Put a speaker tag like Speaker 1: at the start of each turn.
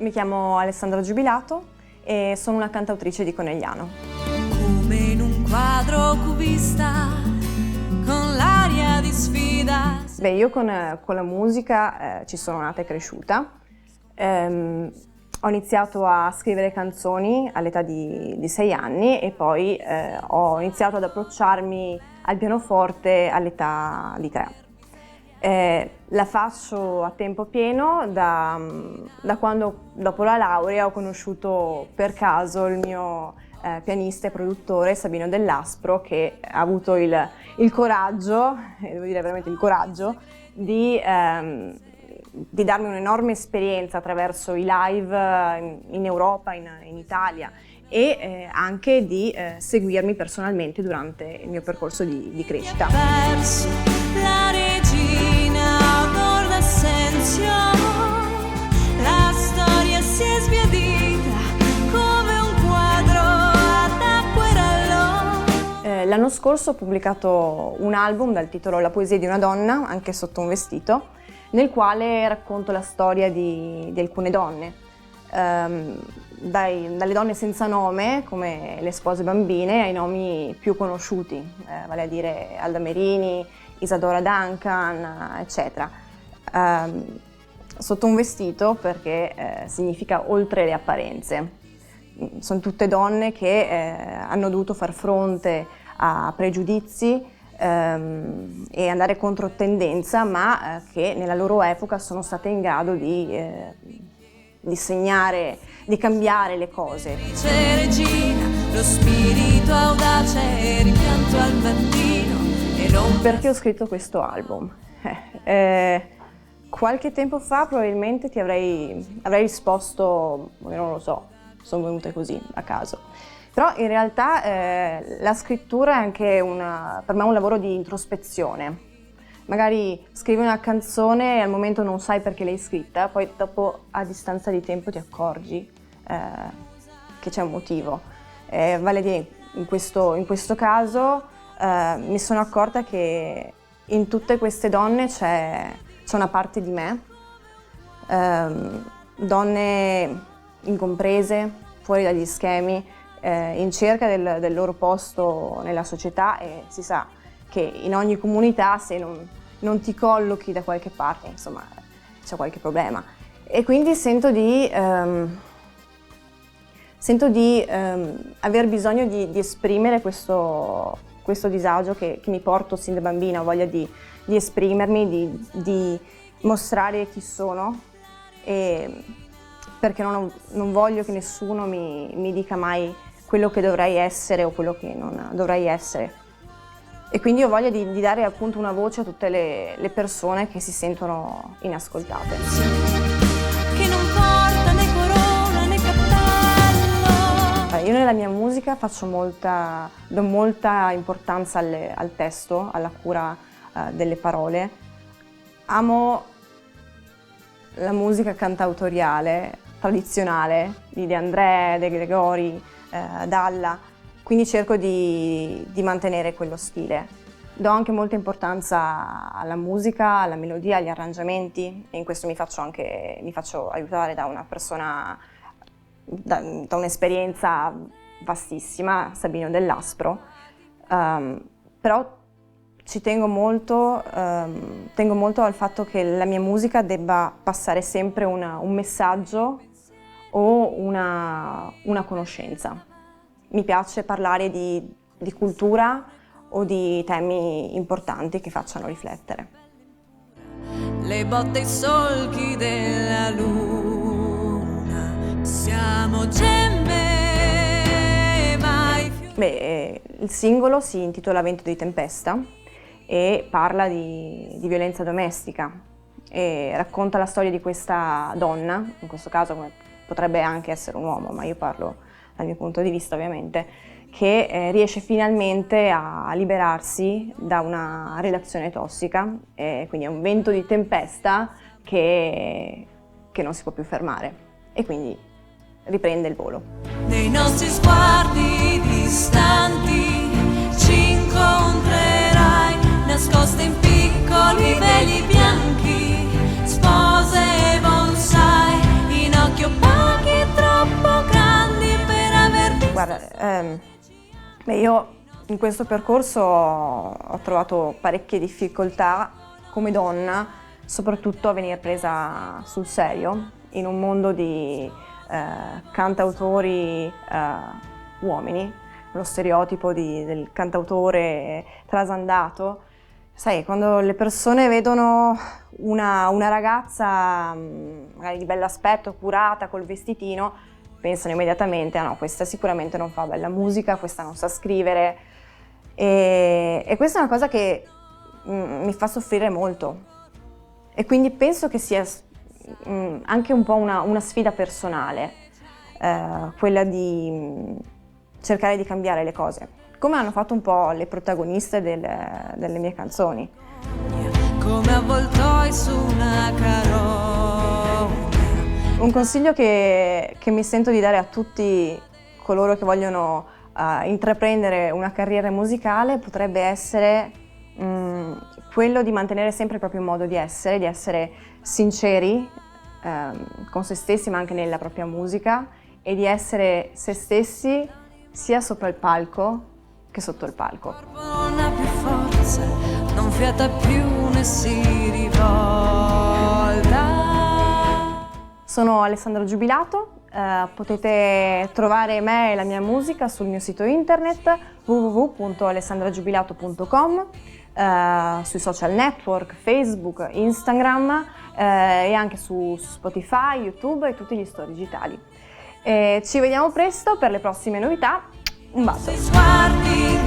Speaker 1: Mi chiamo Alessandra Giubilato e sono una cantautrice di Conegliano.
Speaker 2: Come in un quadro cubista, con l'aria di sfida.
Speaker 1: Beh, io con la musica ci sono nata e cresciuta. Ho iniziato a scrivere canzoni all'età di 6 anni e poi ho iniziato ad approcciarmi al pianoforte all'età di 3. La faccio a tempo pieno da quando, dopo la laurea, ho conosciuto per caso il mio pianista e produttore Sabino Dell'Aspro, che ha avuto il coraggio, devo dire veramente il coraggio, di darmi un'enorme esperienza attraverso i live in Europa, in Italia, e anche di seguirmi personalmente durante il mio percorso di crescita.
Speaker 2: Perso la regina onor d'Assenzio, la storia si è sbiadita come un quadro ad acquerello.
Speaker 1: L'anno scorso ho pubblicato un album dal titolo La poesia di una donna, anche sotto un vestito, nel quale racconto la storia di alcune donne, dalle donne senza nome, come le spose bambine, ai nomi più conosciuti, vale a dire Alda Merini, Isadora Duncan, eccetera. Sotto un vestito perché significa oltre le apparenze. Sono tutte donne che hanno dovuto far fronte a pregiudizi e andare contro tendenza, ma che nella loro epoca sono state in grado di segnare, di cambiare le cose.
Speaker 2: Regina, lo spirito audace e rimpianto al mattino.
Speaker 1: Perché ho scritto questo album? Qualche tempo fa probabilmente ti avrei risposto, non lo so, sono venute così a caso. Però in realtà la scrittura è anche per me un lavoro di introspezione. Magari scrivi una canzone e al momento non sai perché l'hai scritta, poi dopo a distanza di tempo ti accorgi che c'è un motivo. Vale a dire, in questo caso mi sono accorta che in tutte queste donne c'è una parte di me, donne incomprese, fuori dagli schemi, in cerca del loro posto nella società, e si sa che in ogni comunità, se non ti collochi da qualche parte, insomma, c'è qualche problema. E quindi sento di aver bisogno di esprimere questo disagio che mi porto sin da bambina. Ho voglia di esprimermi, di mostrare chi sono, perché non voglio che nessuno mi dica mai quello che dovrei essere o quello che non dovrei essere. E quindi ho voglia di dare appunto una voce a tutte le persone che si sentono inascoltate.
Speaker 2: Che non porta né corona né cappello.
Speaker 1: Io nella mia musica do molta importanza al testo, alla cura delle parole. Amo la musica cantautoriale, tradizionale, di De André, De Gregori, Dalla, quindi cerco di mantenere quello stile. Do anche molta importanza alla musica, alla melodia, agli arrangiamenti, e in questo mi faccio aiutare da una persona, da un'esperienza vastissima, Sabino Dell'Aspro, però ci tengo molto al fatto che la mia musica debba passare sempre un messaggio o una conoscenza. Mi piace parlare di cultura o di temi importanti che facciano riflettere.
Speaker 2: Le botte e i solchi della luna, siamo gemme mai fiori.
Speaker 1: Beh, il singolo si intitola Vento di tempesta e parla di violenza domestica e racconta la storia di questa donna, in questo caso come potrebbe anche essere un uomo, ma io parlo dal mio punto di vista ovviamente, che riesce finalmente a liberarsi da una relazione tossica, e quindi è un vento di tempesta che non si può più fermare, e quindi riprende il volo.
Speaker 2: Nei nostri sguardi distanti ci incontrerai, nascoste in piccoli veli bianchi, spose bonsai in occhio.
Speaker 1: Io in questo percorso ho trovato parecchie difficoltà come donna, soprattutto a venire presa sul serio in un mondo di cantautori uomini, lo stereotipo del cantautore trasandato. Sai, quando le persone vedono una ragazza magari di bell'aspetto, curata, col vestitino, pensano immediatamente, ah no, questa sicuramente non fa bella musica, questa non sa scrivere. E questa è una cosa che mi fa soffrire molto. E quindi penso che sia anche un po' una sfida personale, quella di cercare di cambiare le cose, come hanno fatto un po' le protagoniste delle mie canzoni.
Speaker 2: Come avvoltoi su una carogna.
Speaker 1: Un consiglio che mi sento di dare a tutti coloro che vogliono intraprendere una carriera musicale potrebbe essere quello di mantenere sempre il proprio modo di essere sinceri con se stessi ma anche nella propria musica e di essere se stessi sia sopra il palco che sotto il palco.
Speaker 2: Non ha più forze, non fiata più né si rivolta.
Speaker 1: Sono Alessandra Giubilato, potete trovare me e la mia musica sul mio sito internet www.alessandragiubilato.com, sui social network, Facebook, Instagram e anche su Spotify, YouTube e tutti gli store digitali. Ci vediamo presto per le prossime novità. Un bacio!